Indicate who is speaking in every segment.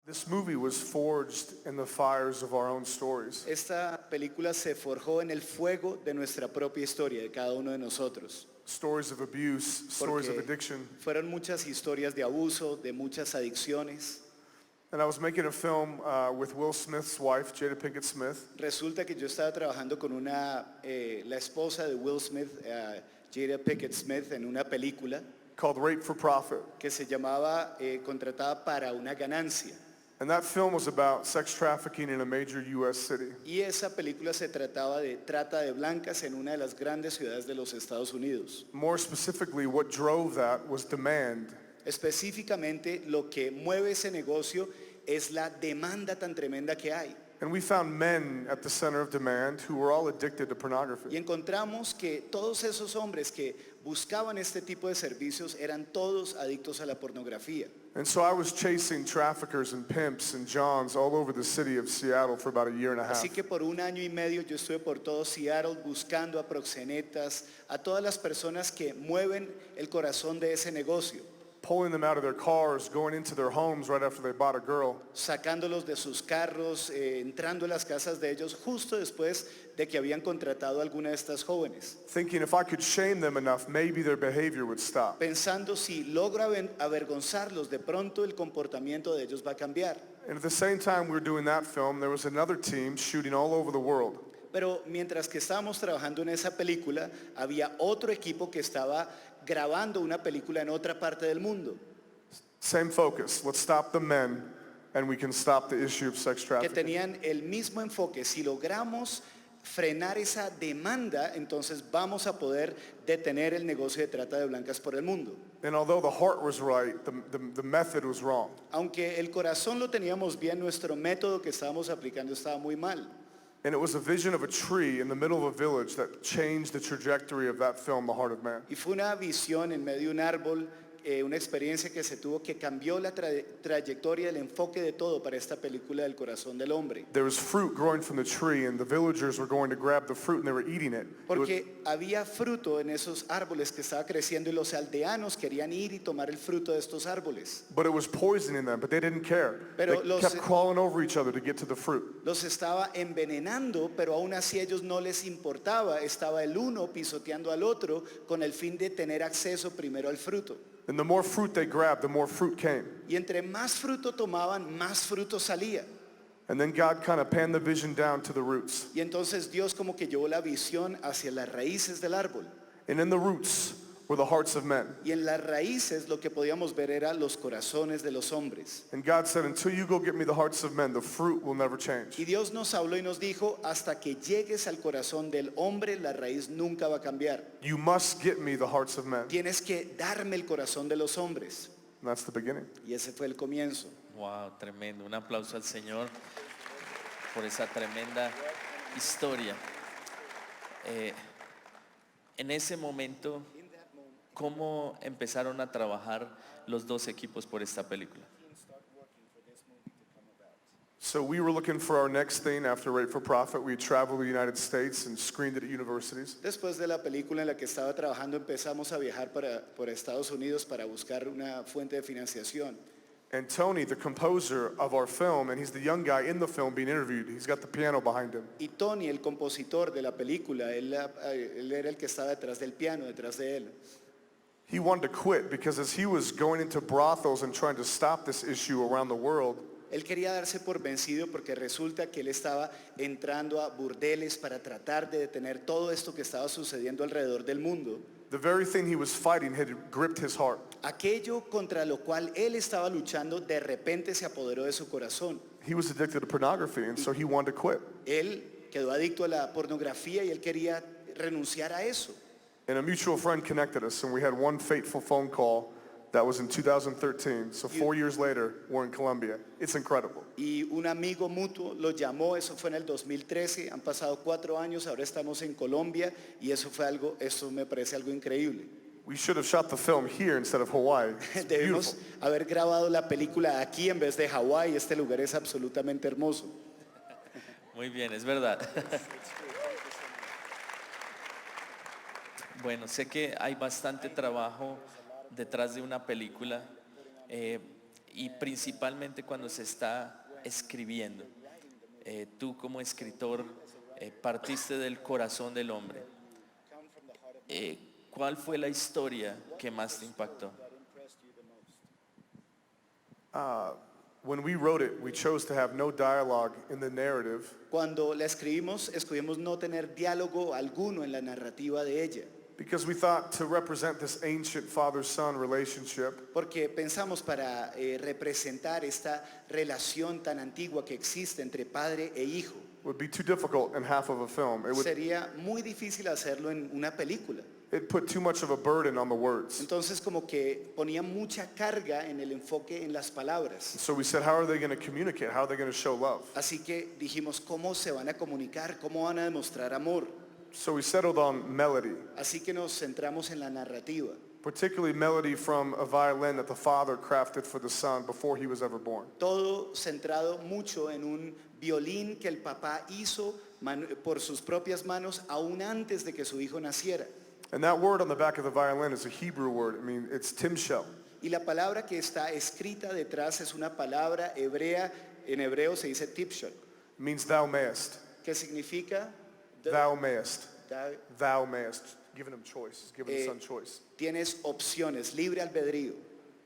Speaker 1: This movie was forged in the fires of our own stories.
Speaker 2: Esta película se forjó en el fuego de nuestra propia historia, de cada uno de nosotros.
Speaker 1: Stories of abuse, stories of addiction.
Speaker 2: Fueron muchas historias de abuso, de muchas adicciones.
Speaker 1: And I was making a film with Will Smith's wife, Jada Pinkett Smith.
Speaker 2: Resulta que yo estaba trabajando con la esposa de Will Smith, Jada Pinkett Smith, en una película
Speaker 1: Called Rape for Profit.
Speaker 2: que se llamaba Contratada para una ganancia.
Speaker 1: And that film was about sex trafficking in a major U.S. city.
Speaker 2: Y esa película se trataba de trata de blancas en una de las grandes ciudades de los Estados Unidos.
Speaker 1: More specifically, what drove that was demand.
Speaker 2: Específicamente, lo que mueve ese negocio es la demanda tan tremenda que hay.
Speaker 1: And we found men at the center of demand who were all addicted to
Speaker 2: Y
Speaker 1: pornography.
Speaker 2: encontramos que todos esos hombres que buscaban este tipo de servicios eran todos adictos a la pornografía.
Speaker 1: And so I was chasing traffickers and pimps and johns all over the city of Seattle for about a year and a half.
Speaker 2: Así que por un año y medio yo estuve por todo Seattle buscando a proxenetas, a todas las personas que mueven el corazón de ese negocio,
Speaker 1: Pulling them out of their cars, going into their homes right after they bought a girl.
Speaker 2: sacándolos de sus carros, entrando a las casas de ellos justo después de que habían contratado a alguna de estas jóvenes,
Speaker 1: Thinking if I could shame them enough, maybe their behavior would stop.
Speaker 2: pensando si logro avergonzarlos, de pronto el comportamiento de ellos va a cambiar.
Speaker 1: And at the same time we were doing that film, there was another team shooting all over the world.
Speaker 2: Pero mientras que estábamos trabajando en esa película, había otro equipo que estaba grabando una película en otra parte del mundo,
Speaker 1: Same focus. Let's stop the men and we can stop the issue of sex
Speaker 2: que
Speaker 1: trafficking.
Speaker 2: tenían el mismo enfoque. Si logramos frenar esa demanda, entonces vamos a poder detener el negocio de trata de blancas por el mundo.
Speaker 1: And although the heart was right, the method was wrong.
Speaker 2: Aunque el corazón lo teníamos bien, nuestro método que estábamos aplicando estaba muy mal.
Speaker 1: And it was a vision of a tree in the middle of a village that changed the trajectory of that film, The Heart of Man.
Speaker 2: Y fue una visión en medio de un árbol, una experiencia que se tuvo que cambió la trayectoria, el enfoque de todo para esta película del Corazón del Hombre.
Speaker 1: There was fruit growing from the tree and the villagers were going to grab the fruit and they were eating it.
Speaker 2: Porque había fruto en esos árboles que estaba creciendo y los aldeanos querían ir y tomar el fruto de estos árboles.
Speaker 1: But it was poisoning them, but they didn't care.
Speaker 2: Pero
Speaker 1: They
Speaker 2: los-
Speaker 1: kept crawling over each other to get to the fruit.
Speaker 2: Los estaba envenenando, pero aún así a ellos no les importaba. Estaba el uno pisoteando al otro con el fin de tener acceso primero al fruto.
Speaker 1: And the more fruit they grabbed, the more fruit came.
Speaker 2: Y entre más fruto tomaban, más fruto salía.
Speaker 1: And then God kind of panned the vision down to the roots.
Speaker 2: Y entonces Dios como que llevó la visión hacia las raíces del árbol.
Speaker 1: And in the roots were the hearts of men.
Speaker 2: Y en las raíces lo que podíamos ver era los corazones de los hombres.
Speaker 1: And God said, until you go get me the hearts of men, the fruit will never change.
Speaker 2: Y Dios nos habló y nos dijo, hasta que llegues al corazón del hombre, la raíz nunca va a cambiar.
Speaker 1: You must get me the hearts of men.
Speaker 2: Tienes que darme el corazón de los hombres.
Speaker 1: And that's the beginning.
Speaker 2: Y ese fue el comienzo.
Speaker 3: Wow, tremendo. Un aplauso al Señor por esa tremenda historia. En ese momento, ¿cómo empezaron a trabajar los dos equipos por esta película?
Speaker 1: So we were looking for our next thing after Rape for Profit. We traveled to the United States and screened it at universities.
Speaker 2: Después de la película en la que estaba trabajando, empezamos a viajar por Estados Unidos para buscar una fuente de financiación.
Speaker 1: And Tony, the composer of our film, and he's the young guy in the film being interviewed. He's got the piano behind him.
Speaker 2: Y Tony, el compositor de la película, él era el que estaba detrás del piano, detrás de él.
Speaker 1: He wanted to quit because as he was going into brothels and trying to stop this issue around the world,
Speaker 2: Él quería darse por vencido porque resulta que él estaba entrando a burdeles para tratar de detener todo esto que estaba sucediendo alrededor del mundo.
Speaker 1: the very thing he was fighting had gripped his heart.
Speaker 2: Aquello contra lo cual él estaba luchando de repente se apoderó de su corazón.
Speaker 1: He was addicted to pornography, and so he wanted to quit.
Speaker 2: Él quedó adicto a la pornografía y él quería renunciar a eso.
Speaker 1: And a mutual friend connected us, and we had one fateful phone call that was in 2013. So 4 years later, we're in Colombia. It's incredible.
Speaker 2: Y un amigo mutuo lo llamó, eso fue en el 2013, han pasado 4 años, ahora estamos en Colombia y eso me parece algo increíble.
Speaker 1: We should have shot the film here instead of Hawaii. It's
Speaker 2: Debemos
Speaker 1: beautiful.
Speaker 2: haber grabado la película aquí en vez de Hawái, este lugar es absolutamente hermoso.
Speaker 3: Muy bien, es verdad. Bueno, sé que hay bastante trabajo detrás de una película y principalmente cuando se está escribiendo. Tú como escritor partiste del corazón del hombre. ¿Cuál fue la historia que más te impactó?
Speaker 1: When we wrote it, we chose to have no dialogue in the narrative
Speaker 2: Cuando la escogimos no tener diálogo alguno en la narrativa de ella,
Speaker 1: because we thought to represent this ancient father-son relationship,
Speaker 2: porque pensamos para representar esta relación tan antigua que existe entre padre e hijo,
Speaker 1: would be too difficult in half of a film.
Speaker 2: sería muy difícil hacerlo en una película.
Speaker 1: It put too much of a burden on the words.
Speaker 2: Entonces como que ponía mucha carga en el enfoque en las palabras.
Speaker 1: So we said, how are they going to communicate? How are they going to show love?
Speaker 2: Así que dijimos, ¿cómo se van a comunicar? ¿Cómo van a demostrar amor?
Speaker 1: So we settled on melody,
Speaker 2: Así que nos centramos en la narrativa,
Speaker 1: particularly melody from a violin that the father crafted for the son before he was ever born.
Speaker 2: todo centrado mucho en un violín que el papá hizo por sus propias manos aún antes de que su hijo naciera.
Speaker 1: And that word on the back of the violin is a Hebrew word. I mean, it's timshel.
Speaker 2: Y la palabra que está escrita detrás es una palabra hebrea, en hebreo se dice tipshol,
Speaker 1: It means thou mayest.
Speaker 2: que significa
Speaker 1: Thou mayest.
Speaker 2: da-
Speaker 1: Thou mayest. Giving him choice. Giving the son choice.
Speaker 2: tienes opciones, libre albedrío.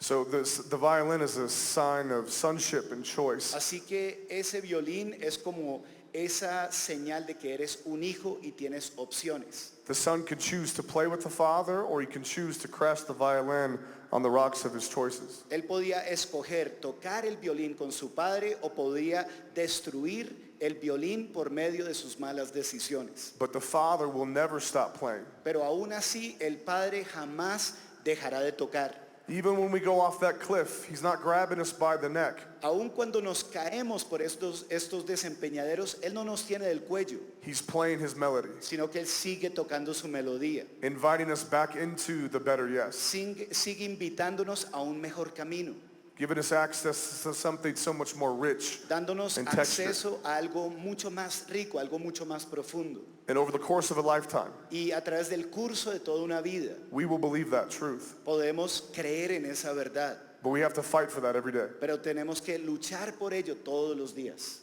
Speaker 1: So the violin is a sign of sonship and choice.
Speaker 2: Así que ese violín es como esa señal de que eres un hijo y tienes opciones.
Speaker 1: The son can choose to play with the father, or he can choose to crash the violin on the rocks of his choices.
Speaker 2: Él podía escoger tocar el violín con su padre o podía destruir el violín por medio de sus malas decisiones.
Speaker 1: But the father will never stop playing.
Speaker 2: Pero aún así el padre jamás dejará de tocar.
Speaker 1: Even when we go off that cliff, he's not grabbing us by the neck.
Speaker 2: Aún cuando nos caemos por estos desempeñaderos, Él no nos tiene del cuello,
Speaker 1: He's playing his melody,
Speaker 2: sino que Él sigue tocando su melodía.
Speaker 1: inviting us back into the better yes,
Speaker 2: Sigue invitándonos a un mejor camino,
Speaker 1: giving us access to something so much more rich
Speaker 2: dándonos
Speaker 1: and texture.
Speaker 2: acceso a algo mucho más rico, algo mucho más profundo.
Speaker 1: And over the course of a lifetime,
Speaker 2: Y a través del curso de toda una vida
Speaker 1: we will believe that truth.
Speaker 2: podemos creer en esa verdad,
Speaker 1: But we have to fight for that every day.
Speaker 2: pero tenemos que luchar por ello todos los días.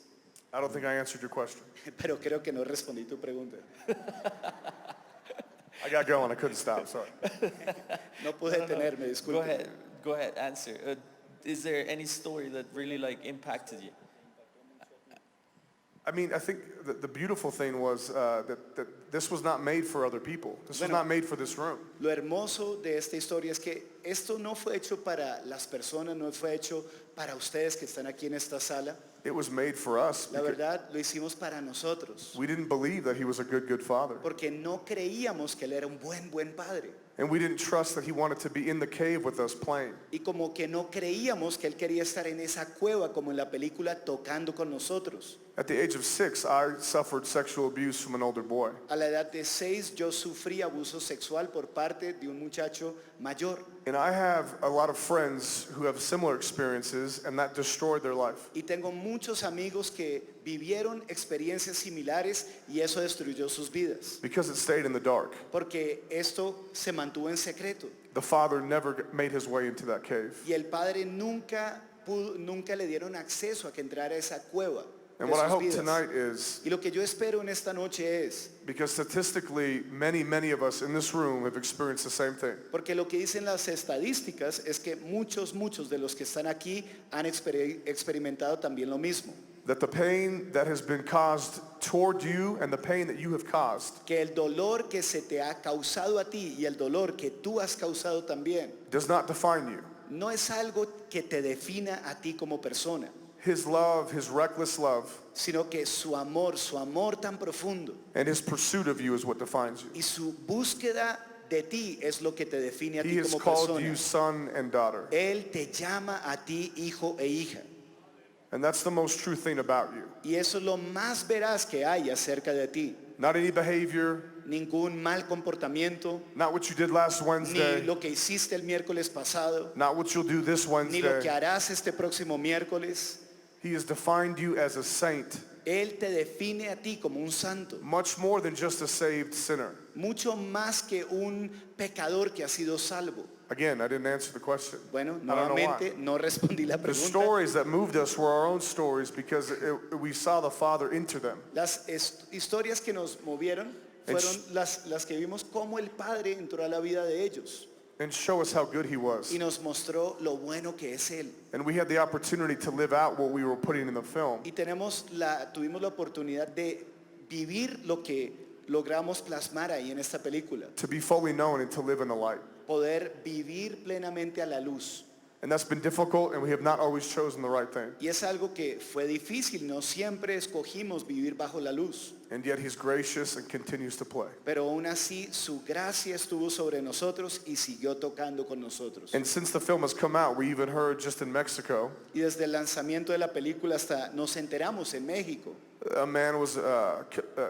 Speaker 1: I don't think I answered your question.
Speaker 2: Pero creo que no respondí tu pregunta.
Speaker 1: I got going. I couldn't stop. Sorry.
Speaker 2: No pude detenerme,
Speaker 3: Go
Speaker 2: disculpe.
Speaker 3: ahead, go ahead, answer. Is there any story that really like impacted you?
Speaker 1: I mean, I think the beautiful thing was that this was not made for other people. This was
Speaker 2: Bueno.
Speaker 1: not made for this room.
Speaker 2: Lo hermoso de esta historia es que esto no fue hecho para las personas, no fue hecho para ustedes que están aquí en esta sala.
Speaker 1: It was made for us.
Speaker 2: La
Speaker 1: Because
Speaker 2: verdad, lo hicimos para nosotros,
Speaker 1: we didn't believe that he was a good father.
Speaker 2: porque no creíamos que Él era un buen padre.
Speaker 1: And we didn't trust that he wanted to be in the cave with us playing.
Speaker 2: Y como que no creíamos que Él quería estar en esa cueva como en la película tocando con nosotros.
Speaker 1: At the age of 6, I suffered sexual abuse from an older boy.
Speaker 2: A la edad de 6 yo sufrí abuso sexual por parte de un muchacho mayor.
Speaker 1: And I have a lot of friends who have similar experiences, and that destroyed their life.
Speaker 2: Y tengo muchos amigos que vivieron experiencias similares y eso destruyó sus vidas.
Speaker 1: Because it stayed in the dark.
Speaker 2: Porque esto se mantuvo en secreto.
Speaker 1: The father never made his way into that cave.
Speaker 2: Y el padre nunca le dieron acceso a que entrara a esa cueva
Speaker 1: And
Speaker 2: de
Speaker 1: what I
Speaker 2: sus
Speaker 1: hope
Speaker 2: vidas.
Speaker 1: tonight is,
Speaker 2: Y lo que yo espero en esta noche es,
Speaker 1: because statistically, many of us in this room have experienced the same thing.
Speaker 2: porque lo que dicen las estadísticas es que muchos de los que están aquí han experimentado también lo mismo.
Speaker 1: That the pain that has been caused toward you and the pain that you have caused
Speaker 2: Que el dolor que se te ha causado a ti y el dolor que tú has causado también
Speaker 1: does not define you.
Speaker 2: no es algo que te defina a ti como persona,
Speaker 1: His love, his reckless love,
Speaker 2: sino que su amor tan profundo
Speaker 1: and his pursuit of you is what defines you.
Speaker 2: y su búsqueda de ti es lo que te define a
Speaker 1: He
Speaker 2: ti
Speaker 1: has
Speaker 2: como
Speaker 1: called
Speaker 2: persona.
Speaker 1: you son and daughter.
Speaker 2: Él te llama a ti hijo e hija.
Speaker 1: And that's the most true thing about you.
Speaker 2: Y eso es lo más veraz que hay acerca de ti.
Speaker 1: Not any behavior,
Speaker 2: Ningún mal comportamiento,
Speaker 1: not what you did last
Speaker 2: ni
Speaker 1: Wednesday,
Speaker 2: lo que hiciste el miércoles pasado,
Speaker 1: not what you'll do this
Speaker 2: ni lo que
Speaker 1: Wednesday.
Speaker 2: harás este próximo miércoles.
Speaker 1: He has defined you as a saint,
Speaker 2: Él te define a ti como un santo,
Speaker 1: much more than just a saved sinner.
Speaker 2: mucho más que un pecador que ha sido salvo.
Speaker 1: Again, I didn't answer the question.
Speaker 2: Bueno,
Speaker 1: I don't know why.
Speaker 2: nuevamente no respondí la
Speaker 1: The
Speaker 2: pregunta.
Speaker 1: stories that moved us were our own stories because we saw the Father enter them.
Speaker 2: Las historias que nos movieron fueron las que vimos cómo el Padre entró a la vida de ellos
Speaker 1: And show us how good he was.
Speaker 2: y nos mostró lo bueno que es Él.
Speaker 1: And we had the opportunity to live out what we were putting in the film.
Speaker 2: Y tuvimos la oportunidad de vivir lo que logramos plasmar ahí en esta película.
Speaker 1: To be fully known and to live in the light.
Speaker 2: Poder vivir plenamente a la luz.
Speaker 1: And that's been difficult, and we have not always chosen the right thing.
Speaker 2: Y es algo que fue difícil, no siempre escogimos vivir bajo la luz.
Speaker 1: And yet he's gracious and continues to play.
Speaker 2: Pero aún así su gracia estuvo sobre nosotros y siguió tocando con nosotros.
Speaker 1: And since the film has come out, we even heard just in Mexico,
Speaker 2: Y desde el lanzamiento de la película hasta nos enteramos en México
Speaker 1: a man was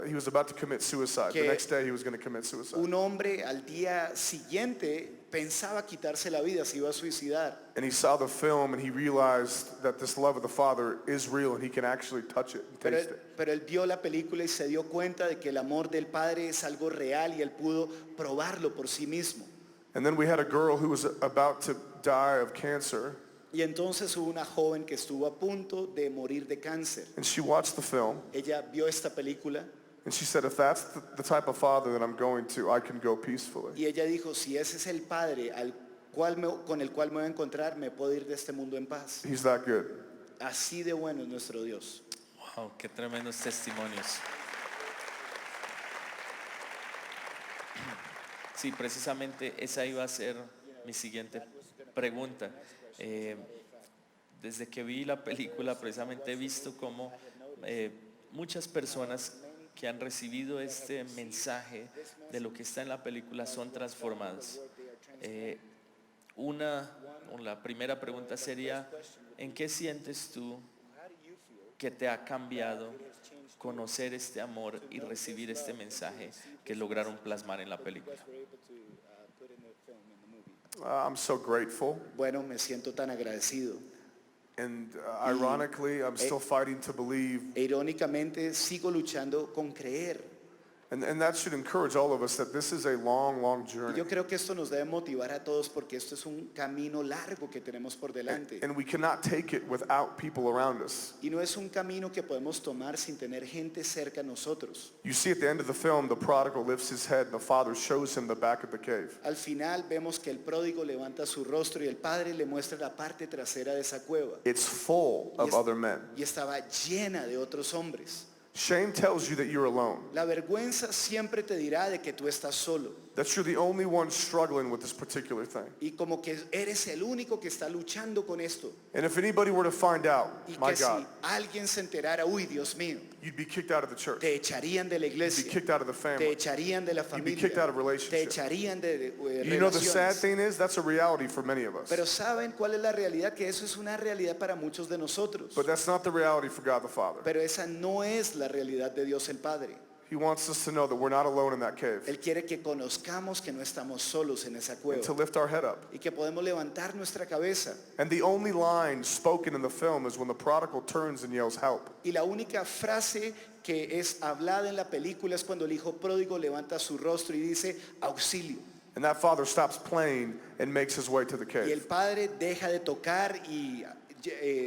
Speaker 1: he was about to commit suicide. The
Speaker 2: Que
Speaker 1: next day he was going to commit suicide.
Speaker 2: un hombre al día siguiente pensaba quitarse la vida, se iba a suicidar.
Speaker 1: And he saw the film and he realized that this love of the Father is real and he can actually touch it and taste it.
Speaker 2: Pero él vio la película y se dio cuenta de que el amor del Padre es algo real y él pudo probarlo por sí mismo.
Speaker 1: And then we had a girl who was about to die of cancer,
Speaker 2: Y entonces hubo una joven que estuvo a punto de morir de cáncer.
Speaker 1: and she watched the film
Speaker 2: Ella vio esta película
Speaker 1: and she said, if that's the type of father that I'm going to, I can go peacefully.
Speaker 2: y ella dijo, si ese es el Padre con el cual me voy a encontrar, me puedo ir de este mundo en paz.
Speaker 1: He's that good.
Speaker 2: Así de bueno es nuestro Dios.
Speaker 3: Wow, qué tremendos testimonios. Sí, precisamente esa iba a ser mi siguiente pregunta. Desde que vi la película, precisamente he visto cómo muchas personas que han recibido este mensaje de lo que está en la película son transformadas. La primera pregunta sería, ¿en qué sientes tú que te ha cambiado conocer este amor y recibir este mensaje que lograron plasmar en la película?
Speaker 1: I'm so grateful.
Speaker 2: Bueno, me siento tan agradecido.
Speaker 1: And ironically, I'm still fighting to believe.
Speaker 2: E irónicamente sigo luchando con creer.
Speaker 1: And that should encourage all of us that this is a long, long
Speaker 2: Y
Speaker 1: journey.
Speaker 2: yo creo que esto nos debe motivar a todos porque esto es un camino largo que tenemos por delante.
Speaker 1: And we cannot take it without people around us.
Speaker 2: Y no es un camino que podemos tomar sin tener gente cerca a nosotros.
Speaker 1: You see at the end of the film, the prodigal lifts his head and the father shows him the back of the cave.
Speaker 2: Al final vemos que el pródigo levanta su rostro y el padre le muestra la parte trasera de esa cueva.
Speaker 1: It's full of
Speaker 2: Yes.
Speaker 1: other men.
Speaker 2: Y estaba llena de otros hombres.
Speaker 1: Shame tells you that you're alone,
Speaker 2: La vergüenza siempre te dirá de que tú estás solo
Speaker 1: that you're the only one struggling with this particular thing.
Speaker 2: y como que eres el único que está luchando con esto.
Speaker 1: And if anybody were to find out,
Speaker 2: Y
Speaker 1: my
Speaker 2: que si
Speaker 1: God,
Speaker 2: alguien se enterara, uy, Dios mío,
Speaker 1: you'd be kicked out of the church.
Speaker 2: te echarían de la
Speaker 1: You'd be
Speaker 2: iglesia,
Speaker 1: kicked out of the
Speaker 2: te
Speaker 1: family.
Speaker 2: echarían de la
Speaker 1: You'd be
Speaker 2: familia,
Speaker 1: kicked out of
Speaker 2: te
Speaker 1: relationship.
Speaker 2: echarían de
Speaker 1: You know, the sad
Speaker 2: relaciones.
Speaker 1: thing is, that's a reality for many of us.
Speaker 2: Pero ¿saben cuál es la realidad? Que eso es una realidad para muchos de nosotros.
Speaker 1: But that's not the reality for God the Father.
Speaker 2: Pero esa no es la realidad de Dios el Padre.
Speaker 1: He wants us to know that we're not alone in that cave,
Speaker 2: Él quiere que conozcamos que no estamos solos en esa
Speaker 1: and
Speaker 2: cueva
Speaker 1: to lift our head up.
Speaker 2: y que podemos levantar nuestra cabeza.
Speaker 1: And the only line spoken in the film is when the prodigal turns and yells, help.
Speaker 2: Y la única frase que es hablada en la película es cuando el hijo pródigo levanta su rostro y dice auxilio.
Speaker 1: And that father stops playing and makes his way to the
Speaker 2: Y el
Speaker 1: cave.
Speaker 2: padre deja de tocar y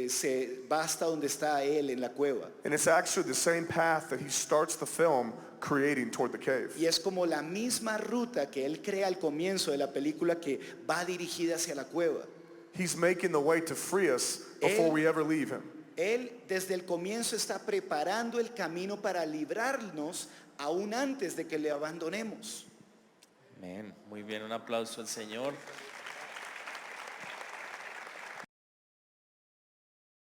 Speaker 2: se va hasta donde está él en la cueva.
Speaker 1: And it's actually the same path that he starts the film creating toward the cave.
Speaker 2: Y es como la misma ruta que él crea al comienzo de la película que va dirigida hacia la cueva.
Speaker 1: He's making the way to free us before we ever leave him.
Speaker 2: Él desde el comienzo está preparando el camino para librarnos aún antes de que le abandonemos.
Speaker 3: Amén. Muy bien, un aplauso al Señor.